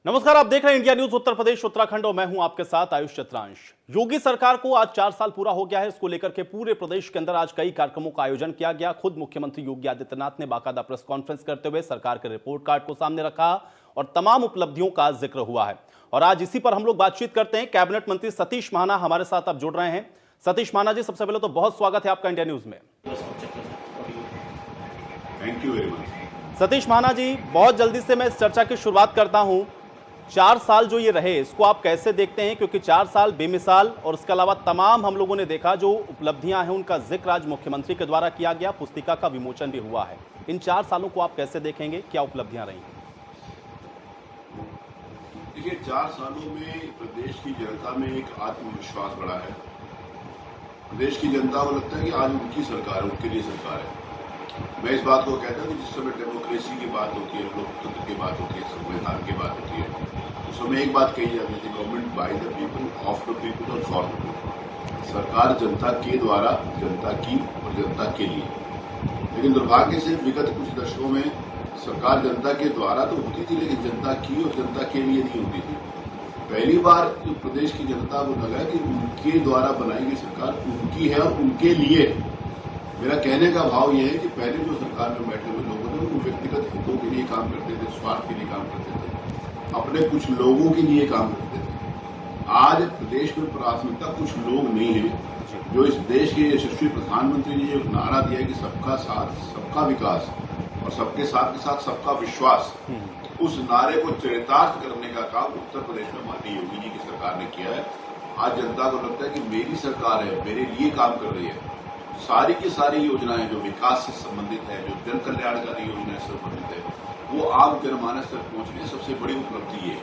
नमस्कार, आप देख रहे हैं इंडिया न्यूज उत्तर प्रदेश उत्तराखंड और मैं हूं आपके साथ आयुष चतुरांश। योगी सरकार को आज 4 साल पूरा हो गया है। इसको लेकर के पूरे प्रदेश के अंदर आज कई कार्यक्रमों का आयोजन किया गया। खुद मुख्यमंत्री योगी आदित्यनाथ ने बाकायदा प्रेस कॉन्फ्रेंस करते हुए सरकार के रिपोर्ट कार्ड को सामने रखा और तमाम उपलब्धियों का जिक्र हुआ है। और आज इसी पर हम लोग बातचीत करते हैं। कैबिनेट मंत्री सतीश महाना हमारे साथ अब जुड़ रहे हैं। सतीश महाना जी, सबसे पहले तो बहुत स्वागत है आपका इंडिया न्यूज में। Thank you very much. Satish Mahana ji, बहुत जल्दी से मैं इस चर्चा की शुरुआत करता हूं। 4 साल जो ये रहे, इसको आप कैसे देखते हैं? क्योंकि 4 साल बेमिसाल और इसके अलावा तमाम हम लोगों ने देखा जो उपलब्धियां हैं उनका जिक्र आज मुख्यमंत्री के द्वारा किया गया, पुस्तिका का विमोचन भी हुआ है। इन 4 सालों को आप कैसे देखेंगे? क्या उपलब्धियां रही? देखिए, 4 सालों में प्रदेश की जनता में एक आत्मविश्वास बढ़ा है। प्रदेश की जनता को लगता है कि आज उनकी सरकार है, उनके लिए सरकार है। मैं इस बात को कहता हूँ कि जिस समय डेमोक्रेसी की बात होती है, लोकतंत्र की बात होती है, संविधान की बात होती है, उस समय एक बात कही जाती थी, government by the people, of the people और फॉर द पीपल। सरकार जनता के द्वारा, जनता की और जनता के लिए। लेकिन दुर्भाग्य से विगत कुछ दशकों में सरकार जनता के द्वारा तो होती थी, लेकिन जनता की और जनता के लिए नहीं होती थी। पहली बार जो प्रदेश की जनता को लगा कि उनके द्वारा बनाई गई सरकार उनकी है और उनके लिए। मेरा कहने का भाव यह है कि पहले जो सरकार में बैठे हुए लोग थे वो व्यक्तिगत हितों के लिए काम करते थे, स्वार्थ के लिए काम करते थे, अपने कुछ लोगों के लिए काम करते थे। आज प्रदेश में प्राथमिकता कुछ लोग नहीं है। जो इस देश के यशस्वी प्रधानमंत्री ने जो नारा दिया कि सबका साथ, सबका विकास और सबके साथ के साथ सबका विश्वास, उस नारे को चरितार्थ करने का काम उत्तर प्रदेश में माननीय योगी जी की सरकार ने किया है। आज जनता को लगता है कि मेरी सरकार है, मेरे लिए काम कर रही है। सारी की सारी योजनाएं जो विकास से संबंधित है, जो जन कल्याणकारी योजनाएं से संबंधित है, वो आम जनमानस तक पहुंचने सबसे बड़ी उपलब्धि ये है।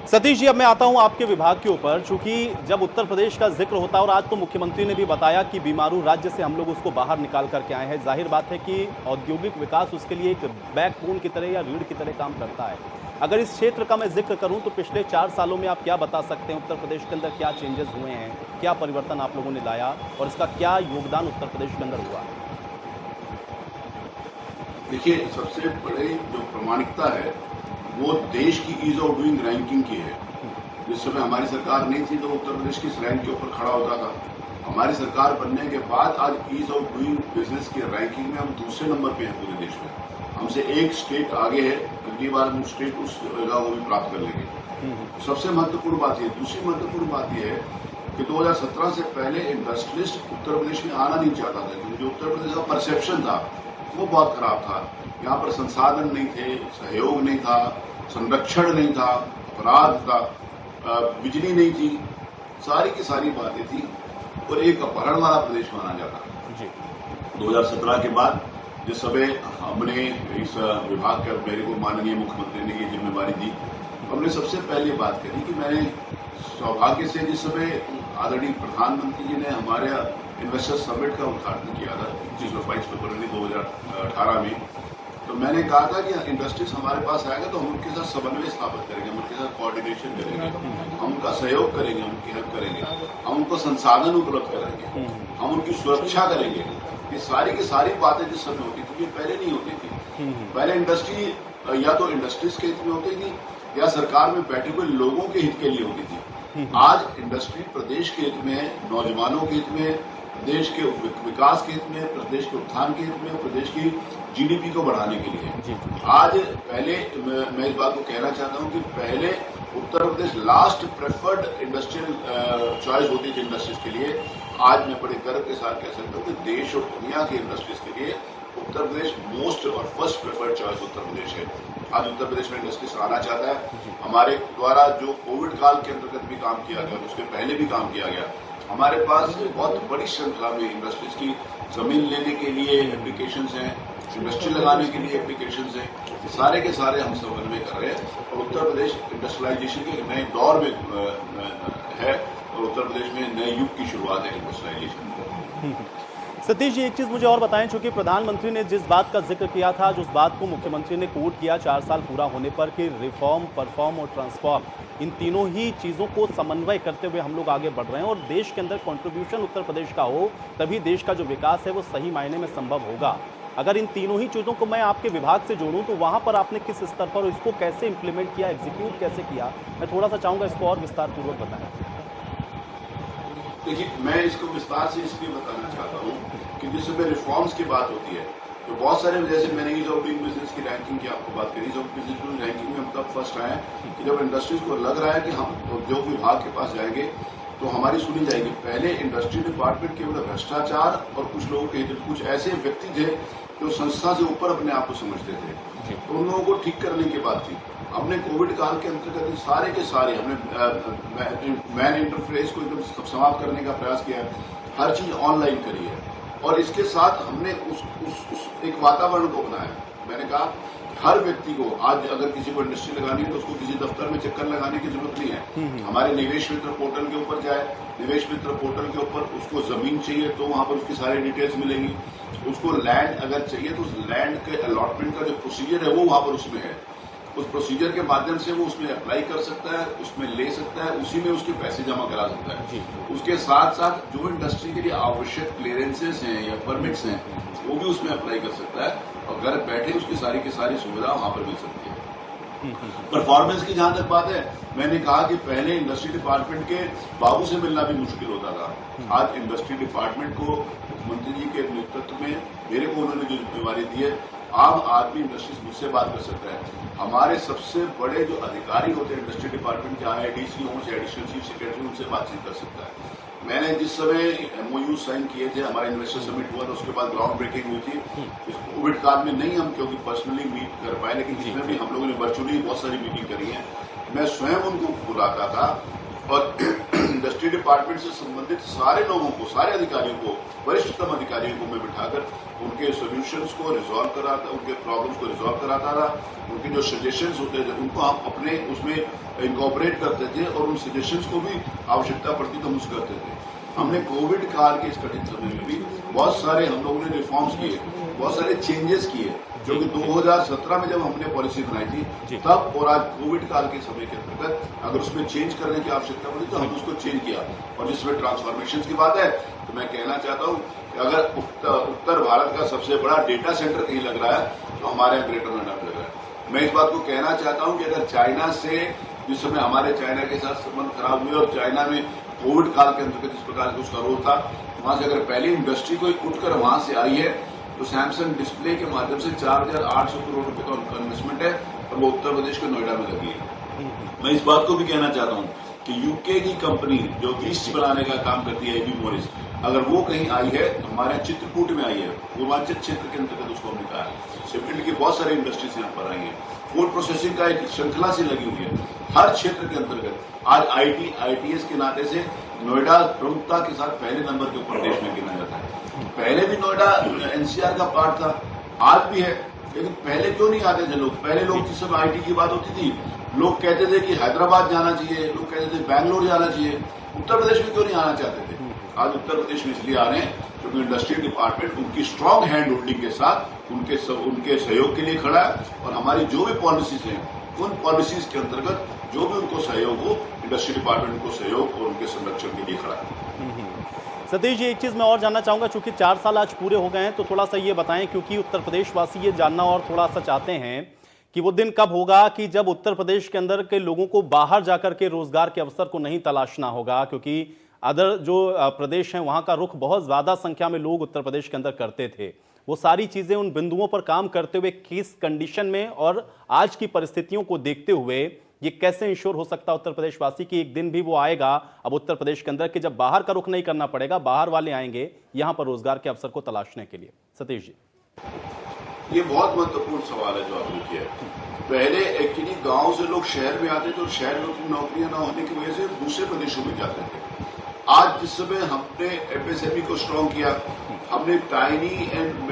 सतीश जी, अब मैं आता हूं आपके विभाग के ऊपर। चूंकि जब उत्तर प्रदेश का जिक्र होता है और आज तो मुख्यमंत्री ने भी बताया कि बीमारू राज्य से हम लोग उसको बाहर निकाल करके आए हैं, जाहिर बात है कि औद्योगिक विकास उसके लिए एक बैकबोन की तरह या रीढ़ की तरह काम करता है। अगर इस क्षेत्र का मैं जिक्र करूं तो पिछले 4 सालों में आप क्या बता सकते हैं? उत्तर प्रदेश के अंदर क्या चेंजेस हुए हैं, क्या परिवर्तन आप लोगों ने लाया और इसका क्या योगदान उत्तर प्रदेश के अंदर हुआ? देखिए, सबसे बड़ी जो प्रामाणिकता है वो देश की ईज ऑफ डूइंग रैंकिंग की है। जिस समय हमारी सरकार नहीं थी तो उत्तर प्रदेश किस रैंक के ऊपर खड़ा होता था। हमारी सरकार बनने के बाद आज ईज ऑफ डूइंग बिजनेस की रैंकिंग में हम दूसरे नंबर पे हैं पूरे देश में। हमसे एक स्टेट आगे है, अगली बार हम स्टेट उस जगह को भी प्राप्त कर लेंगे। सबसे महत्वपूर्ण बात यह, दूसरी महत्वपूर्ण बात यह है कि 2017 से पहले इंडस्ट्रियलिस्ट उत्तर प्रदेश में आना नहीं चाहता था, क्योंकि जो उत्तर प्रदेश का परसेप्शन था वो बहुत खराब था। यहाँ पर संसाधन नहीं थे, सहयोग नहीं था, संरक्षण नहीं था, अपराध था, बिजली नहीं थी, सारी की सारी बातें थी और एक अपहरण वाला प्रदेश माना जाता। 2017 के बाद जिस समय हमने इस विभाग का, मेरे को माननीय मुख्यमंत्री ने ये जिम्मेवारी दी, हमने सबसे पहले बात करी कि मैंने सौभाग्य से जिस समय आदरणीय प्रधानमंत्री जी ने हमारे इन्वेस्टर समिट का उद्घाटन किया था 22 फरवरी 2018 में, तो मैंने कहा था कि इंडस्ट्रीज हमारे पास आएगा तो हम उनके साथ समन्वय स्थापित करेंगे, हम उनके साथ कोऑर्डिनेशन करेंगे, हम उनका सहयोग करेंगे, हम उनकी हेल्प करेंगे, हम उनको संसाधन उपलब्ध कराएंगे, हम उनकी सुरक्षा करेंगे। ये सारी की सारी बातें जिस समय होती थी, ये पहले नहीं होती थी। पहले इंडस्ट्री या तो इंडस्ट्रीज के हित में होती थी या सरकार में बैठे हुए लोगों के हित के लिए होती थी। आज इंडस्ट्री प्रदेश के हित में, नौजवानों के हित में, प्रदेश के विकास के हित में, प्रदेश के उत्थान के हित में, प्रदेश की जीडीपी को बढ़ाने के लिए। आज पहले मैं इस बात को कहना चाहता हूं कि पहले Uttar Pradesh last preferred industrial choice होती थी इंडस्ट्रीज के लिए। आज मैं बड़े गर्व के साथ कह सकता हूं कि देश और दुनिया की इंडस्ट्रीज के लिए उत्तर प्रदेश मोस्ट और first preferred choice Uttar Pradesh है। आज उत्तर प्रदेश में इंडस्ट्रीज आना चाहता है। हमारे द्वारा जो कोविड काल के अंतर्गत भी काम किया गया, उसके पहले भी काम किया गया। हमारे पास बहुत बड़ी श्रृंखला में इंडस्ट्रीज की जमीन लेने के लिए एप्लीकेशंस हैं, इंडस्ट्री लगाने के लिए एप्लीकेशंस हैं, सारे के सारे हम समन्वय कर रहे हैं और उत्तर प्रदेश इंडस्ट्रियलाइजेशन के नए दौर में है और उत्तर प्रदेश में नए युग की शुरुआत है इंडस्ट्रियलाइजेशन। सतीश जी, एक चीज़ मुझे और बताएं, चूंकि प्रधानमंत्री ने जिस बात का जिक्र किया था, जिस बात को मुख्यमंत्री ने कोट किया 4 साल पूरा होने पर कि रिफॉर्म, परफॉर्म और ट्रांसफॉर्म, इन तीनों ही चीज़ों को समन्वय करते हुए हम लोग आगे बढ़ रहे हैं और देश के अंदर कंट्रीब्यूशन उत्तर प्रदेश का हो, तभी देश का जो विकास है वो सही मायने में संभव होगा। अगर इन तीनों ही चीज़ों को मैं आपके विभाग से जोड़ूं तो वहां पर आपने किस स्तर पर इसको कैसे इंप्लीमेंट किया, एग्जीक्यूट कैसे किया, मैं थोड़ा सा चाहूंगा इसको और विस्तार पूर्वक बताएं। देखिए, मैं इसको विस्तार से इसलिए बताना चाहता हूँ कि जिस समय रिफॉर्म्स की बात होती है तो बहुत सारे, जैसे मैंने ईज ऑफ डूइंग बिजनेस की रैंकिंग की आपको बात करी, ईज ऑफ बिजनेस रैंकिंग में हम तब फर्स्ट आए कि जब इंडस्ट्रीज को लग रहा है कि हम उद्योग विभाग के पास जाएंगे तो हमारी सुनी जाएगी। पहले इंडस्ट्री डिपार्टमेंट केवल भ्रष्टाचार और कुछ लोगों के, कुछ ऐसे व्यक्ति थे जो संस्था से ऊपर अपने आप को समझते थे, तो उन लोगों को ठीक करने की बात थी। हमने कोविड काल के अंतर्गत सारे के सारे हमने मैन इंटरफेस को एकदम समाप्त करने का प्रयास किया, हर चीज ऑनलाइन करी है और इसके साथ हमने उस एक वातावरण को बनाया। मैंने कहा हर व्यक्ति को आज अगर किसी को इंडस्ट्री लगानी है तो उसको किसी दफ्तर में चक्कर लगाने की जरूरत नहीं है। हमारे निवेश मित्र पोर्टल के ऊपर जाए, निवेश मित्र पोर्टल के ऊपर उसको जमीन चाहिए तो वहां पर उसकी सारी डिटेल्स मिलेंगी। उसको लैंड अगर चाहिए तो उस लैंड के अलॉटमेंट का जो प्रोसीजर है वो वहां पर उसमें है। उस प्रोसीजर के माध्यम से वो उसमें अप्लाई कर सकता है, उसमें ले सकता है, उसी में उसके पैसे जमा करा सकता है। उसके साथ साथ जो इंडस्ट्री के लिए आवश्यक क्लियरेंसेस हैं या परमिट्स हैं वो भी उसमें अप्लाई कर सकता है और घर बैठे उसकी सारी की सारी सुविधा वहां पर मिल सकती है। परफॉर्मेंस की जहां तक बात है, मैंने कहा कि पहले इंडस्ट्री डिपार्टमेंट के बाबू से मिलना भी मुश्किल होता था। आज इंडस्ट्री डिपार्टमेंट को मुख्यमंत्री जी के नेतृत्व में मेरे को उन्होंने जो जिम्मेवारी दी है, आम आदमी इंडस्ट्री मुझसे बात कर सकता है। हमारे सबसे बड़े जो अधिकारी होते हैं इंडस्ट्री डिपार्टमेंट के, आईआईडीसी हों चाहे एडिशनल चीफ सेक्रेटरी, उनसे बातचीत कर सकता है। मैंने जिस समय एमओयू साइन किए थे, हमारा इन्वेस्टर समिट हुआ था, उसके बाद ग्राउंड ब्रेकिंग हुई थी। इस कोविड काल में नहीं हम क्योंकि पर्सनली मीट कर पाए, लेकिन इसमें भी हम लोगों ने वर्चुअली बहुत सारी मीटिंग करी है। मैं स्वयं उनको बुलाता था और इंडस्ट्री डिपार्टमेंट से संबंधित सारे लोगों को, सारे अधिकारियों को, वरिष्ठतम अधिकारियों को मैं बिठाकर उनके सॉल्यूशंस को रिजॉल्व कराता, उनके प्रॉब्लम्स को रिजॉल्व कराता था। उनके जो सजेशंस होते थे उनको हम अपने उसमें इनकॉर्पोरेट करते थे और उन सजेशंस को भी आवश्यकता पड़ती तो हम उस करते थे। हमने कोविड काल के इस कठिन समय में भी बहुत सारे हम लोगों ने रिफॉर्म्स किए, बहुत सारे चेंजेस किए, जो कि 2017 में जब हमने पॉलिसी बनाई थी तब, और आज कोविड काल के समय के अंतर्गत अगर उसमें चेंज करने की आवश्यकता पड़ी तो हमने उसको चेंज किया। और जिसमें ट्रांसफॉर्मेशन की बात है तो मैं कहना चाहता हूं कि अगर उत्तर भारत का सबसे बड़ा डेटा सेंटर कहीं लग रहा है तो हमारे यहाँ ग्रेटर नोएडा में लग रहा है। मैं इस बात को कहना चाहता हूं कि अगर चाइना से, जिस समय हमारे चाइना के साथ संबंध खराब हुए और चाइना में कोविड काल के अंतर्गत जिस प्रकार से उसका रोल था, वहां से अगर पहली इंडस्ट्री कोई उठकर वहां से आई है तो सैमसंग डिस्प्ले के माध्यम से 4,800 करोड़ रुपए का उनका इन्वेस्टमेंट है और वो उत्तर प्रदेश के नोएडा में लगी है। मैं इस बात को भी कहना चाहता हूं कि यूके की कंपनी जो ग्रीस बनाने का काम करती है एबी मोरिस, अगर वो कहीं आई है तो हमारे चित्रकूट में आई है, पूर्वांचल क्षेत्र के अंतर्गत उसको हमने कहा है। शिपबिल्ड की बहुत सारी इंडस्ट्रीज यहाँ पर आई है, फूड प्रोसेसिंग का एक श्रृंखला से लगी हुई है हर क्षेत्र के अंतर्गत। आज आईटीएस के नाते से नोएडा प्रमुखता के साथ पहले नंबर के ऊपर देश में गिना जाता है। पहले भी नोएडा एनसीआर का पार्ट था, आज भी है, लेकिन पहले क्यों नहीं आते थे लोग? पहले लोग जिस समय आईटी की बात होती थी लोग कहते थे कि हैदराबाद जाना चाहिए, लोग कहते थे बैंगलोर जाना चाहिए, उत्तर प्रदेश में क्यों नहीं आना चाहते थे? आज उत्तर प्रदेश में इसलिए आ रहे हैं क्योंकि इंडस्ट्री डिपार्टमेंट उनकी स्ट्रांग हैंड होल्डिंग के साथ उनके सहयोग के लिए खड़ा है और हमारी जो भी पॉलिसीज हैं उन पॉलिसीज के अंतर्गत जो भी उनको सहयोग हो, इंडस्ट्री डिपार्टमेंट को सहयोग और उनके संरक्षण के लिए खड़ा है। सतीश जी, एक चीज़ मैं और जानना चाहूँगा, चूंकि 4 साल आज पूरे हो गए हैं तो थोड़ा सा ये बताएं, क्योंकि उत्तर प्रदेश वासी ये जानना और थोड़ा सा चाहते हैं कि वो दिन कब होगा कि जब उत्तर प्रदेश के अंदर के लोगों को बाहर जाकर के रोजगार के अवसर को नहीं तलाशना होगा, क्योंकि अदर जो प्रदेश हैं वहाँ का रुख बहुत ज़्यादा संख्या में लोग उत्तर प्रदेश के अंदर करते थे। वो सारी चीज़ें उन बिंदुओं पर काम करते हुए किस कंडीशन में और आज की परिस्थितियों को देखते हुए ये कैसे इंश्योर हो सकता है उत्तर प्रदेश वासी की एक दिन भी वो आएगा अब उत्तर प्रदेश के अंदर कि जब बाहर का रुख नहीं करना पड़ेगा, बाहर वाले आएंगे यहाँ पर रोजगार के अवसर को तलाशने के लिए? सतीश जी, ये बहुत महत्वपूर्ण सवाल है जो आपने किया है। पहले एक्चुअली गांव से लोग शहर में आते थे और शहर में नौकरियां न होने की वजह से दूसरे प्रदेशों में जाते थे। आज जिस समय हमने एमएसएमई को स्ट्रांग किया, हमने टाइनी एंड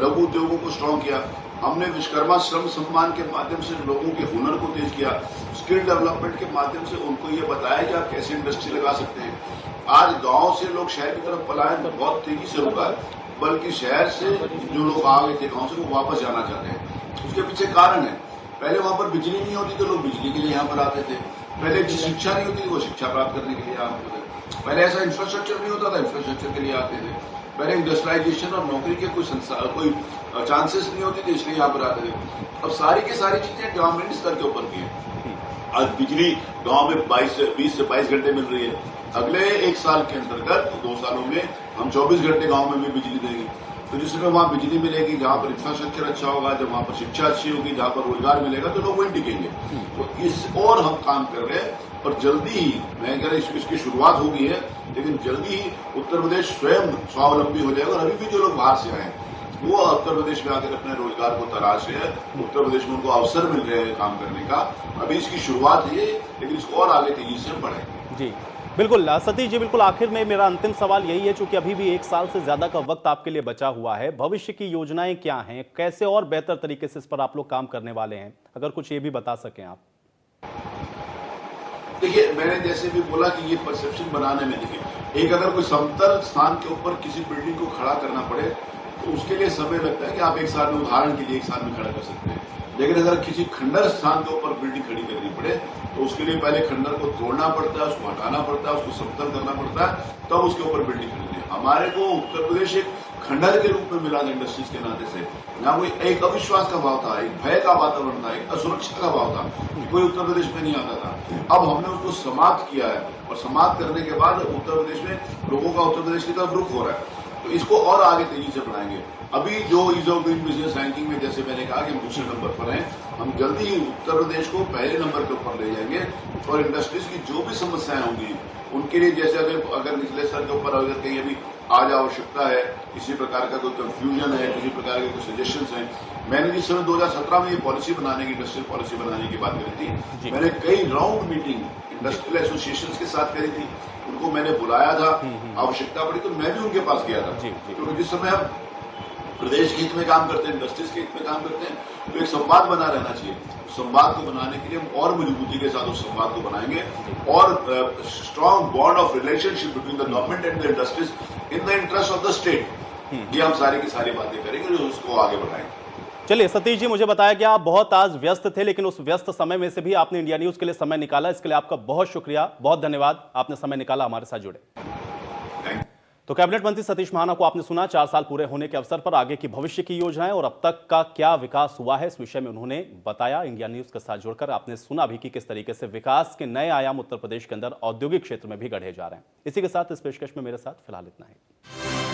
लघु उद्योगों को स्ट्रांग किया, हमने विश्वकर्मा श्रम सम्मान के माध्यम से लोगों के हुनर को तेज किया, स्किल डेवलपमेंट के माध्यम से उनको ये बताया कि आप कैसे इंडस्ट्री लगा सकते हैं। आज गांव से लोग शहर की तरफ पलायन बहुत तेजी से रुका है, बल्कि शहर से जो लोग आ गए थे गांव से वो वापस जाना चाहते हैं। उसके पीछे कारण है, पहले वहां पर बिजली नहीं होती तो लोग बिजली के लिए यहाँ पर आते थे, पहले जिस शिक्षा नहीं होती थी वो शिक्षा प्राप्त करने के लिए आते थे। पहले ऐसा इंफ्रास्ट्रक्चर नहीं होता था, इंफ्रास्ट्रक्चर के लिए आते थे। पहले इंडस्ट्रियलाइजेशन और नौकरी के कोई चांसेस नहीं होती थी, इसलिए यहाँ पर आते थे। अब सारी की सारी चीजें गवर्नमेंट स्तर के ऊपर की है। आज बिजली गांव में 20 से 22 घंटे मिल रही है। अगले 1 साल के अंतर्गत 2 सालों में हम 24 घंटे गांव में भी बिजली देंगे। तो जिसमें वहां बिजली मिलेगी, जहां पर इंफ्रास्ट्रक्चर अच्छा होगा, जब वहां पर शिक्षा अच्छी होगी, जहां पर रोजगार मिलेगा, तो लोग वहीं टिकेंगे। तो इस और हम काम कर रहे हैं और जल्दी ही, मैं कह रहा इसकी शुरुआत हो गई है, लेकिन जल्दी ही उत्तर प्रदेश स्वयं स्वावलंबी हो जाएगा। और अभी भी जो लोग बाहर से आए हैं वो उत्तर प्रदेश में आकर अपने रोजगार को तलाश रहे हैं। उत्तर प्रदेश में उनको अवसर मिल रहे हैं काम करने का। अभी इसकी शुरुआत है, लेकिन इसको और आगे तेजी से बढ़े। जी बिल्कुल सतीश जी, बिल्कुल आखिर में मेरा अंतिम सवाल यही है, चूंकि अभी भी 1 साल से ज्यादा का वक्त आपके लिए बचा हुआ है, भविष्य की योजनाएं क्या हैं, कैसे और बेहतर तरीके से इस पर आप लोग काम करने वाले हैं, अगर कुछ ये भी बता सकें आप। देखिए, मैंने जैसे भी बोला कि ये परसेप्शन बनाने में, देखिए एक अगर कोई समतल स्थान के ऊपर किसी बिल्डिंग को खड़ा करना पड़े तो उसके लिए समय लगता है कि आप 1 साल में, उदाहरण के लिए 1 साल में खड़ा कर सकते हैं। लेकिन अगर किसी खंडर स्थान के ऊपर बिल्डिंग खड़ी करनी पड़े तो उसके लिए पहले खंडर को तोड़ना पड़ता है, उसको हटाना पड़ता है, उसको समतल करना पड़ता है, तब उसके ऊपर बिल्डिंग खड़ी है। हमारे को उत्तर प्रदेश एक खंडर के रूप में मिला इंडस्ट्रीज के नाते से। यहाँ कोई एक अविश्वास का भाव था, एक भय का वातावरण था, एक असुरक्षा का भाव था, कोई उत्तर प्रदेश में नहीं आता था। अब हमने उसको समाप्त किया है और समाप्त करने के बाद उत्तर प्रदेश में लोगों का उत्तर प्रदेश की तरफ रुख हो रहा है। तो इसको और आगे तेजी से बढ़ाएंगे। अभी जो ease of doing business ranking में, जैसे मैंने कहा कि हम दूसरे नंबर पर हैं, हम जल्दी ही उत्तर प्रदेश को पहले नंबर के ऊपर ले जाएंगे। और इंडस्ट्रीज की जो भी समस्याएं होंगी उनके लिए, जैसे अगर निचले स्तर के ऊपर अगर कहीं अभी आज आवश्यकता है, किसी प्रकार का कोई कंफ्यूजन है, किसी प्रकार के कोई सजेशंस हैं, मैंने जिस समय 2017 में ये पॉलिसी बनाने की, इंडस्ट्रियल पॉलिसी बनाने की बात करी थी, मैंने कई राउंड मीटिंग इंडस्ट्रियल एसोसिएशंस के साथ करी थी। उनको मैंने बुलाया था, आवश्यकता पड़ी तो मैं भी उनके पास गया था। क्योंकि जिस समय हम प्रदेश के हित में काम करते हैं, इंडस्ट्रीज के हित में काम करते हैं, तो एक संवाद बना रहना चाहिए। संवाद को बनाने के लिए हम और मजबूती के साथ उस संवाद को बनाएंगे और strong bond of relationship between the government and the industries in the interest of the state, ये हम सारी की सारी बातें करेंगे और उसको आगे बढ़ाएंगे। चलिए सतीश जी, मुझे बताया कि आप बहुत आज व्यस्त थे, लेकिन उस व्यस्त समय में से भी आपने इंडिया न्यूज के लिए समय निकाला, इसके लिए आपका बहुत शुक्रिया, बहुत धन्यवाद, आपने समय निकाला, हमारे साथ जुड़े। तो कैबिनेट मंत्री सतीश महाना को आपने सुना, 4 साल पूरे होने के अवसर पर आगे की भविष्य की योजनाएं और अब तक का क्या विकास हुआ है, इस विषय में उन्होंने बताया। इंडिया न्यूज के साथ जुड़कर आपने सुना भी कि किस तरीके से विकास के नए आयाम उत्तर प्रदेश के अंदर औद्योगिक क्षेत्र में भी गढ़े जा रहे हैं। इसी के साथ इस पेशकश में मेरे साथ फिलहाल इतना ही।